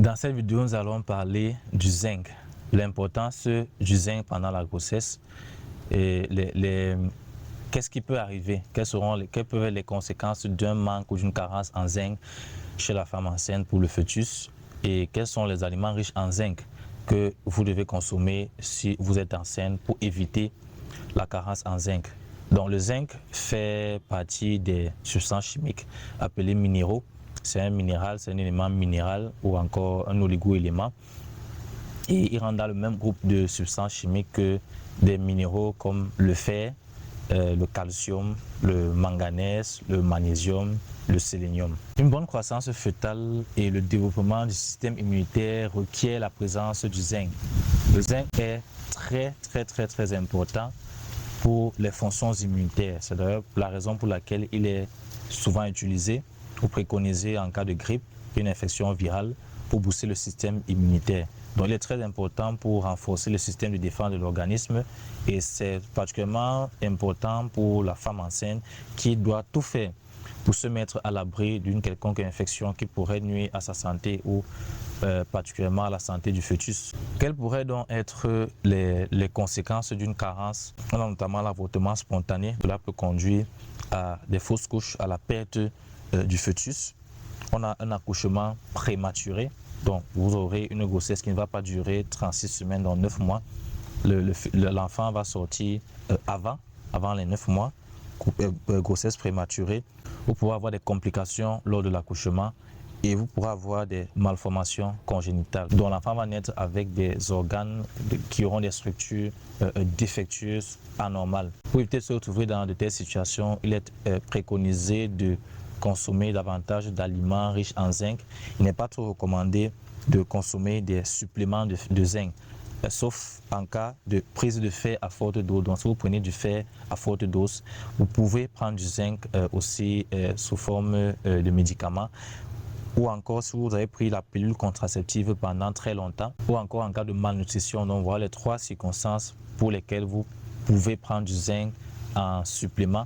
Dans cette vidéo, nous allons parler du zinc, l'importance du zinc pendant la grossesse et qu'est-ce qui peut arriver, quelles peuvent être les conséquences d'un manque ou d'une carence en zinc chez la femme enceinte pour le fœtus et quels sont les aliments riches en zinc que vous devez consommer si vous êtes enceinte pour éviter la carence en zinc. Donc le zinc fait partie des substances chimiques appelées minéraux. C'est un minéral, c'est un élément minéral ou encore un oligo-élément. Et il rentre dans le même groupe de substances chimiques que des minéraux comme le fer, le calcium, le manganèse, le magnésium, le sélénium. Une bonne croissance fœtale et le développement du système immunitaire requiert la présence du zinc. Le zinc est très important pour les fonctions immunitaires. C'est d'ailleurs la raison pour laquelle il est souvent utilisé ou préconisé en cas de grippe, une infection virale, pour booster le système immunitaire. Donc il est très important pour renforcer le système de défense de l'organisme et c'est particulièrement important pour la femme enceinte qui doit tout faire pour se mettre à l'abri d'une quelconque infection qui pourrait nuire à sa santé ou particulièrement à la santé du fœtus. Quelles pourraient donc être les conséquences d'une carence? On a notamment l'avortement spontané. Cela peut conduire à des fausses couches, à la perte du fœtus. On a un accouchement prématuré. Donc, vous aurez une grossesse qui ne va pas durer 36 semaines, dans 9 mois. L'enfant va sortir avant les 9 mois, grossesse prématurée. Vous pourrez avoir des complications lors de l'accouchement et vous pourrez avoir des malformations congénitales. Donc, l'enfant va naître avec des organes qui auront des structures défectueuses, anormales. Pour éviter de se retrouver dans de telles situations, il est préconisé de consommer davantage d'aliments riches en zinc. Il n'est pas trop recommandé de consommer des suppléments de zinc, sauf en cas de prise de fer à forte dose. Donc si vous prenez du fer à forte dose, vous pouvez prendre du zinc aussi sous forme de médicament, ou encore si vous avez pris la pilule contraceptive pendant très longtemps, ou encore en cas de malnutrition. Donc voilà les trois circonstances pour lesquelles vous pouvez prendre du zinc en supplément,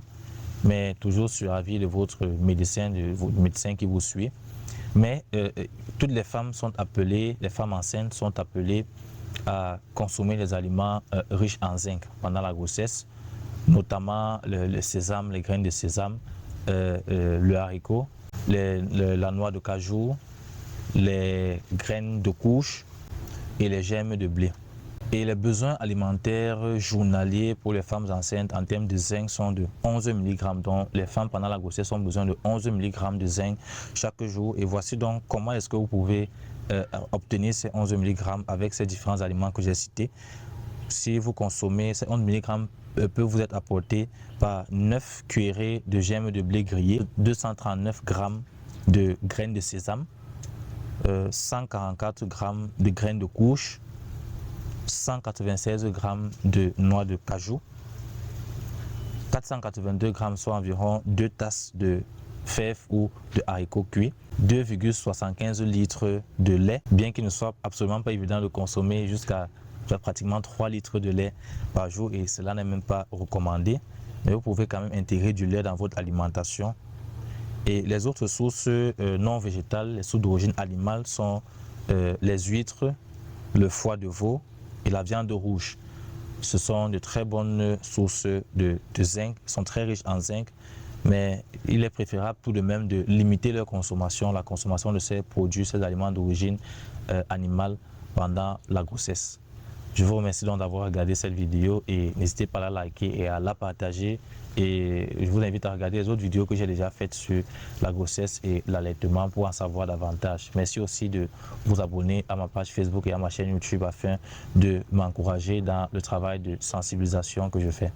mais toujours sur avis de votre médecin, qui vous suit. Mais toutes les femmes les femmes enceintes sont appelées à consommer des aliments riches en zinc pendant la grossesse, notamment le sésame, les graines de sésame, le haricot, la noix de cajou, les graines de couche et les germes de blé. Et les besoins alimentaires journaliers pour les femmes enceintes en termes de zinc sont de 11 mg. Donc les femmes pendant la grossesse ont besoin de 11 mg de zinc chaque jour. Et voici donc comment est-ce que vous pouvez obtenir ces 11 mg avec ces différents aliments que j'ai cités. Si vous consommez ces 11 mg peut vous être apporté par 9 cuillerées de germes de blé grillé, 239 g de graines de sésame, 144 g de graines de couche, 196 g de noix de cajou, 482 g, soit environ 2 tasses de fèves ou de haricots cuits, 2,75 litres de lait, bien qu'il ne soit absolument pas évident de consommer jusqu'à pratiquement 3 litres de lait par jour et cela n'est même pas recommandé, mais vous pouvez quand même intégrer du lait dans votre alimentation. Et les autres sources non végétales, les sources d'origine animale sont les huîtres, le foie de veau et la viande rouge. Ce sont de très bonnes sources de zinc, sont très riches en zinc, mais il est préférable tout de même de limiter leur consommation, la consommation de ces produits, ces aliments d'origine animale pendant la grossesse. Je vous remercie donc d'avoir regardé cette vidéo et n'hésitez pas à la liker et à la partager. Et je vous invite à regarder les autres vidéos que j'ai déjà faites sur la grossesse et l'allaitement pour en savoir davantage. Merci aussi de vous abonner à ma page Facebook et à ma chaîne YouTube afin de m'encourager dans le travail de sensibilisation que je fais.